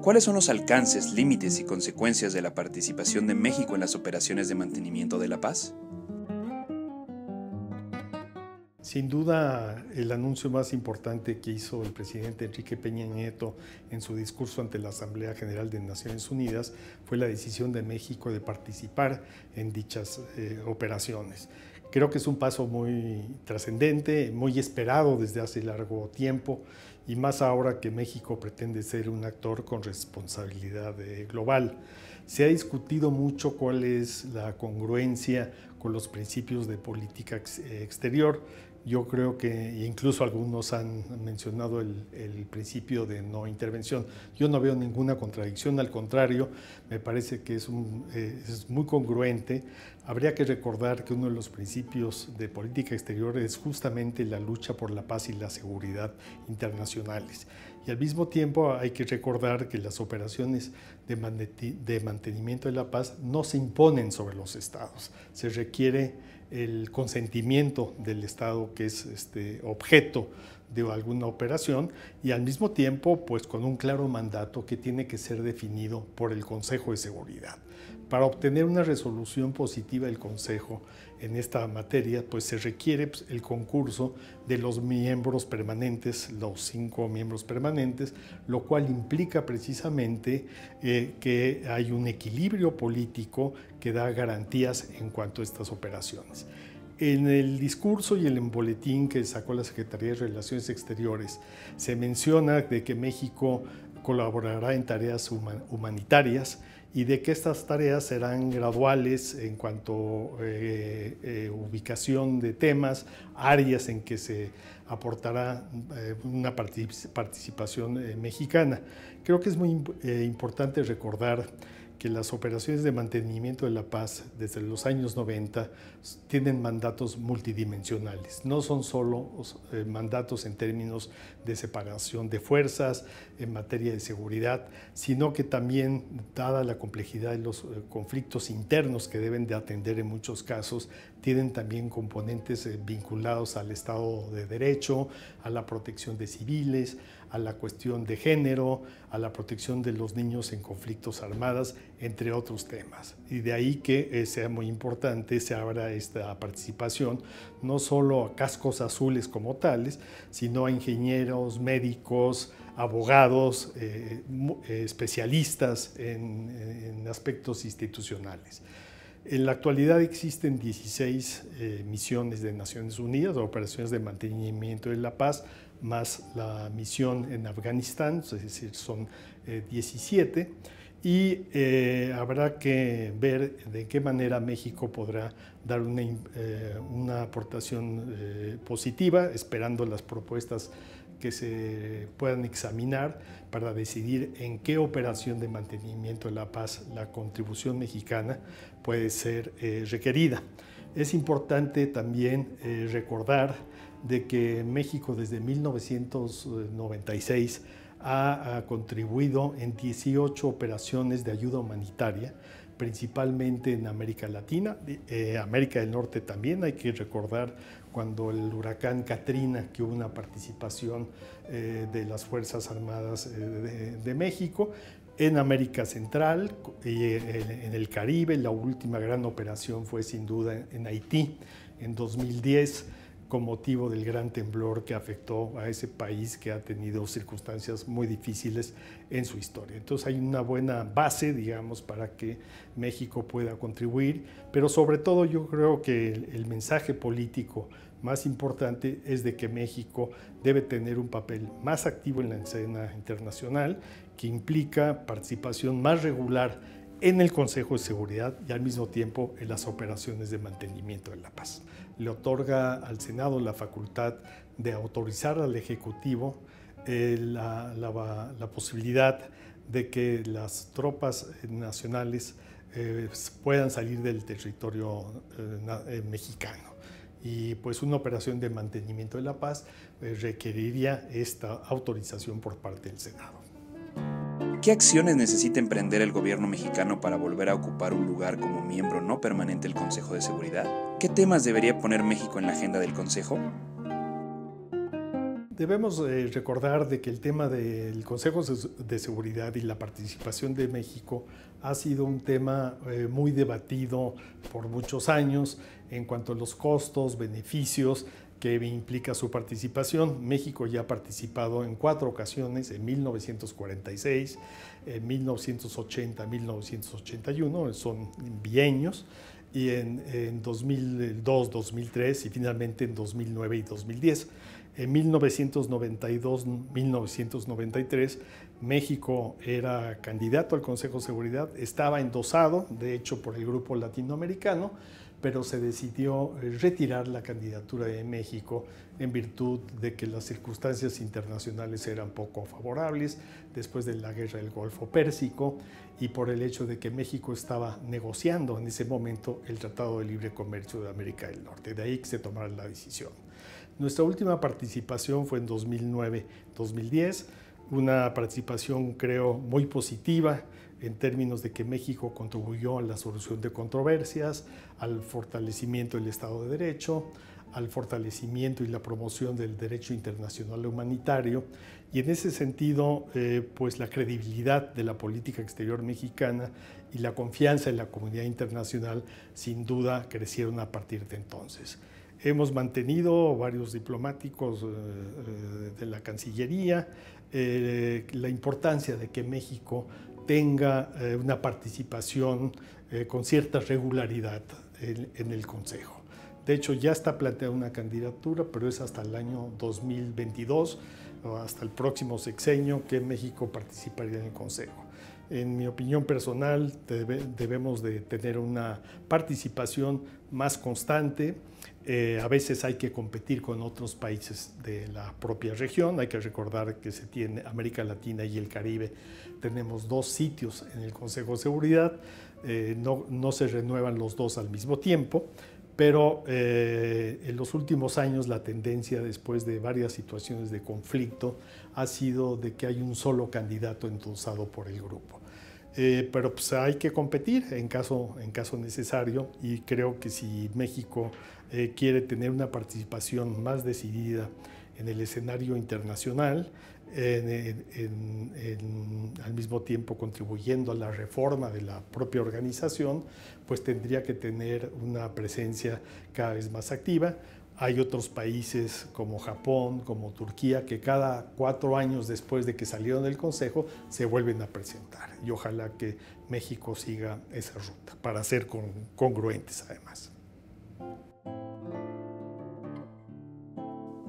¿Cuáles son los alcances, límites y consecuencias de la participación de México en las operaciones de mantenimiento de la paz? Sin duda, el anuncio más importante que hizo el presidente Enrique Peña Nieto en su discurso ante la Asamblea General de Naciones Unidas fue la decisión de México de participar en dichas operaciones. Creo que es un paso muy trascendente, muy esperado desde hace largo tiempo, y más ahora que México pretende ser un actor con responsabilidad global. Se ha discutido mucho cuál es la congruencia con los principios de política exterior. Yo creo que incluso algunos han mencionado el principio de no intervención. Yo no veo ninguna contradicción, al contrario, me parece que es muy congruente. Habría que recordar que uno de los principios de política exterior es justamente la lucha por la paz y la seguridad internacionales. Y al mismo tiempo hay que recordar que las operaciones de mantenimiento de la paz no se imponen sobre los estados. Se requiere el consentimiento del Estado que es objeto de alguna operación, y al mismo tiempo pues con un claro mandato que tiene que ser definido por el Consejo de Seguridad. Para obtener una resolución positiva del Consejo en esta materia, pues se requiere el concurso de los miembros permanentes, los 5 miembros permanentes, lo cual implica precisamente que hay un equilibrio político que da garantías en cuanto a estas operaciones. En el discurso y el boletín que sacó la Secretaría de Relaciones Exteriores se menciona de que México colaborará en tareas humanitarias y de que estas tareas serán graduales en cuanto a ubicación de temas, áreas en que se aportará una participación mexicana. Creo que es muy importante recordar que las operaciones de mantenimiento de la paz desde los años 90 tienen mandatos multidimensionales. No son solo mandatos en términos de separación de fuerzas, en materia de seguridad, sino que también, dada la complejidad de los conflictos internos que deben de atender en muchos casos, tienen también componentes vinculados al Estado de Derecho, a la protección de civiles, a la cuestión de género, a la protección de los niños en conflictos armados, entre otros temas. Y de ahí que sea muy importante se abra esta participación, no solo a cascos azules como tales, sino a ingenieros, médicos, abogados, especialistas en aspectos institucionales. En la actualidad existen 16 misiones de Naciones Unidas, operaciones de mantenimiento de la paz, más la misión en Afganistán, es decir, son 17, y habrá que ver de qué manera México podrá dar una aportación positiva, esperando las propuestas que se puedan examinar para decidir en qué operación de mantenimiento de la paz la contribución mexicana puede ser requerida. Es importante también recordar de que México desde 1996 ha contribuido en 18 operaciones de ayuda humanitaria, principalmente en América Latina, América del Norte también. Hay que recordar cuando el huracán Katrina, que hubo una participación de las Fuerzas Armadas de México, en América Central y en el Caribe. La última gran operación fue sin duda en Haití en 2010, con motivo del gran temblor que afectó a ese país que ha tenido circunstancias muy difíciles en su historia. Entonces hay una buena base, digamos, para que México pueda contribuir, pero sobre todo yo creo que el mensaje político más importante es de que México debe tener un papel más activo en la escena internacional, que implica participación más regular en el Consejo de Seguridad y al mismo tiempo en las operaciones de mantenimiento de la paz. Le otorga al Senado la facultad de autorizar al Ejecutivo la posibilidad de que las tropas nacionales puedan salir del territorio mexicano. Y pues una operación de mantenimiento de la paz requeriría esta autorización por parte del Senado. ¿Qué acciones necesita emprender el gobierno mexicano para volver a ocupar un lugar como miembro no permanente del Consejo de Seguridad? ¿Qué temas debería poner México en la agenda del Consejo? Debemos recordar de que el tema del Consejo de Seguridad y la participación de México ha sido un tema muy debatido por muchos años en cuanto a los costos, beneficios que implica su participación. México ya ha participado en 4 ocasiones, en 1946, en 1980, 1981, son bienios, y en 2002, 2003 y finalmente en 2009 y 2010. En 1992-1993, México era candidato al Consejo de Seguridad, estaba endosado, de hecho, por el Grupo Latinoamericano, pero se decidió retirar la candidatura de México en virtud de que las circunstancias internacionales eran poco favorables después de la guerra del Golfo Pérsico y por el hecho de que México estaba negociando en ese momento el Tratado de Libre Comercio de América del Norte. De ahí que se tomara la decisión. Nuestra última participación fue en 2009-2010, una participación creo muy positiva en términos de que México contribuyó a la solución de controversias, al fortalecimiento del Estado de Derecho, al fortalecimiento y la promoción del derecho internacional humanitario, y en ese sentido pues la credibilidad de la política exterior mexicana y la confianza en la comunidad internacional sin duda crecieron a partir de entonces. Hemos mantenido varios diplomáticos de la Cancillería, la importancia de que México tenga una participación con cierta regularidad en el Consejo. De hecho, ya está planteada una candidatura, pero es hasta el año 2022, o hasta el próximo sexenio, que México participaría en el Consejo. En mi opinión personal, debemos de tener una participación más constante. A veces hay que competir con otros países de la propia región. Hay que recordar que se tiene América Latina y el Caribe. Tenemos 2 sitios en el Consejo de Seguridad. No se renuevan los 2 al mismo tiempo, pero en los últimos años la tendencia, después de varias situaciones de conflicto, ha sido de que hay un solo candidato endosado por el grupo. Pero pues hay que competir en caso necesario, y creo que si México quiere tener una participación más decidida en el escenario internacional, al mismo tiempo contribuyendo a la reforma de la propia organización, pues tendría que tener una presencia cada vez más activa. Hay otros países como Japón, como Turquía, que cada 4 años después de que salieron del Consejo se vuelven a presentar. Y ojalá que México siga esa ruta para ser congruentes además.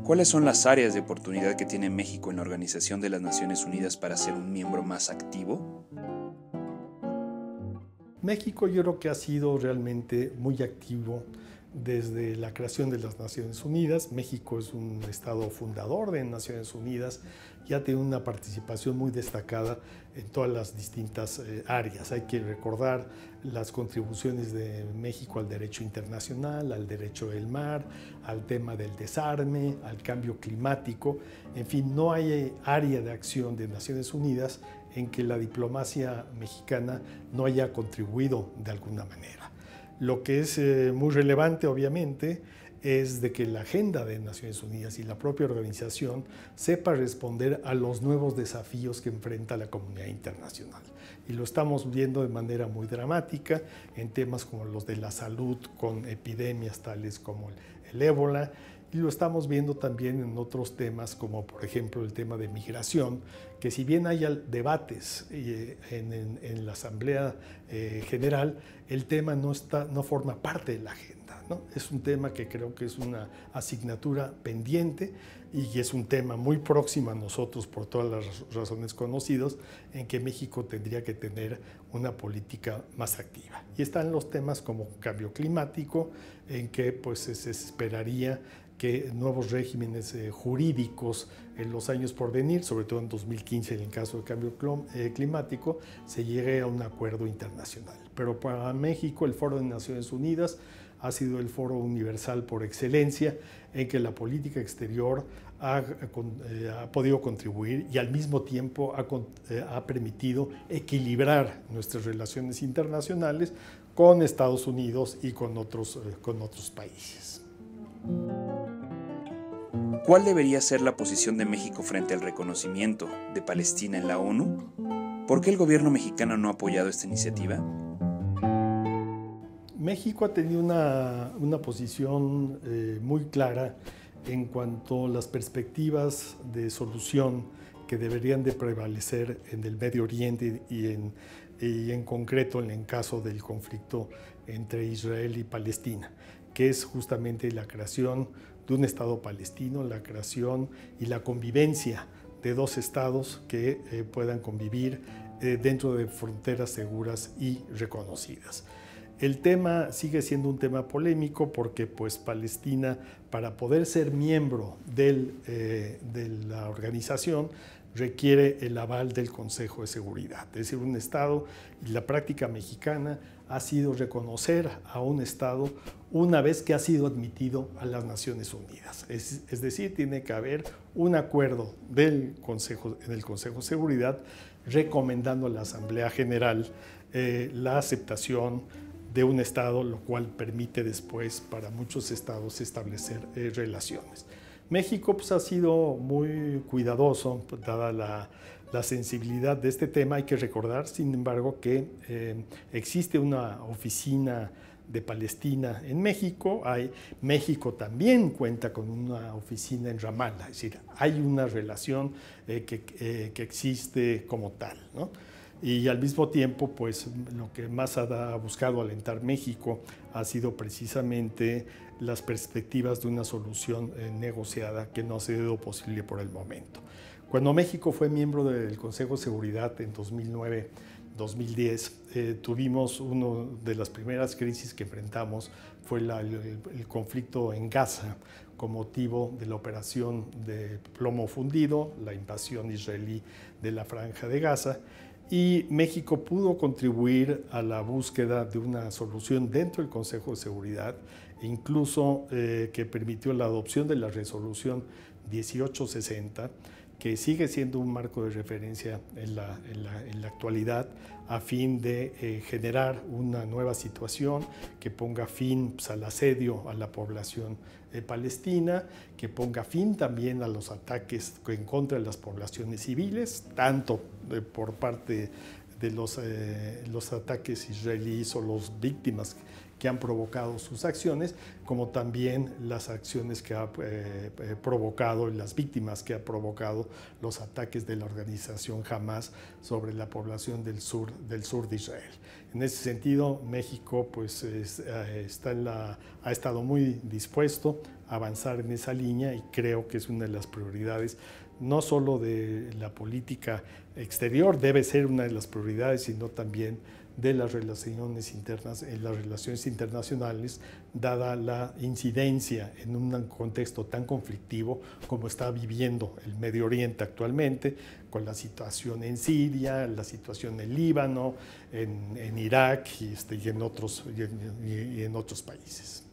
¿Cuáles son las áreas de oportunidad que tiene México en la Organización de las Naciones Unidas para ser un miembro más activo? México yo creo que ha sido realmente muy activo desde la creación de las Naciones Unidas. México es un estado fundador de Naciones Unidas y ha tenido una participación muy destacada en todas las distintas áreas. Hay que recordar las contribuciones de México al derecho internacional, al derecho del mar, al tema del desarme, al cambio climático. En fin, no hay área de acción de Naciones Unidas en que la diplomacia mexicana no haya contribuido de alguna manera. Lo que es muy relevante, obviamente, es de que la agenda de Naciones Unidas y la propia organización sepa responder a los nuevos desafíos que enfrenta la comunidad internacional. Y lo estamos viendo de manera muy dramática en temas como los de la salud, con epidemias tales como el ébola, y lo estamos viendo también en otros temas como por ejemplo el tema de migración, que si bien hay debates en la Asamblea General, el tema no forma parte de la agenda, ¿no? Es un tema que creo que es una asignatura pendiente y es un tema muy próximo a nosotros por todas las razones conocidas, en que México tendría que tener una política más activa. Y están los temas como cambio climático, en que pues se esperaría que nuevos regímenes jurídicos en los años por venir, sobre todo en 2015 en el caso del cambio climático, se llegue a un acuerdo internacional. Pero para México el Foro de Naciones Unidas ha sido el foro universal por excelencia en que la política exterior ha podido contribuir y al mismo tiempo ha permitido equilibrar nuestras relaciones internacionales con Estados Unidos y con otros países. ¿Cuál debería ser la posición de México frente al reconocimiento de Palestina en la ONU? ¿Por qué el gobierno mexicano no ha apoyado esta iniciativa? México ha tenido una posición muy clara en cuanto a las perspectivas de solución que deberían de prevalecer en el Medio Oriente y en concreto en el caso del conflicto entre Israel y Palestina, que es justamente la creación de un Estado palestino, la creación y la convivencia de dos estados que puedan convivir dentro de fronteras seguras y reconocidas. El tema sigue siendo un tema polémico porque pues, Palestina, para poder ser miembro de la organización, requiere el aval del Consejo de Seguridad. Es decir, un Estado, y la práctica mexicana ha sido reconocer a un Estado una vez que ha sido admitido a las Naciones Unidas. Es decir, tiene que haber un acuerdo en el Consejo de Seguridad recomendando a la Asamblea General la aceptación de un Estado, lo cual permite después para muchos estados establecer relaciones. México pues, ha sido muy cuidadoso, dada la sensibilidad de este tema. Hay que recordar, sin embargo, que existe una oficina de Palestina en México. México también cuenta con una oficina en Ramallah, es decir, hay una relación que existe como tal, ¿no? Y al mismo tiempo, pues lo que más ha buscado alentar México ha sido precisamente las perspectivas de una solución negociada que no ha sido posible por el momento. Cuando México fue miembro del Consejo de Seguridad en 2009-2010, tuvimos una de las primeras crisis que enfrentamos fue el conflicto en Gaza con motivo de la operación de plomo fundido, la invasión israelí de la Franja de Gaza. Y México pudo contribuir a la búsqueda de una solución dentro del Consejo de Seguridad, incluso que permitió la adopción de la resolución 1860, que sigue siendo un marco de referencia en la actualidad, a fin de generar una nueva situación que ponga fin pues, al asedio a la población palestina, que ponga fin también a los ataques en contra de las poblaciones civiles, tanto por parte de los ataques israelíes o las víctimas que han provocado sus acciones, como también las acciones que ha provocado, las víctimas que ha provocado los ataques de la organización Hamas sobre la población del sur de Israel. En ese sentido, México pues, ha estado muy dispuesto a avanzar en esa línea y creo que es una de las prioridades no solo de la política exterior, debe ser una de las prioridades, sino también de las relaciones internas, en las relaciones internacionales, dada la incidencia en un contexto tan conflictivo como está viviendo el Medio Oriente actualmente, con la situación en Siria, la situación en Líbano, en Irak y en otros países.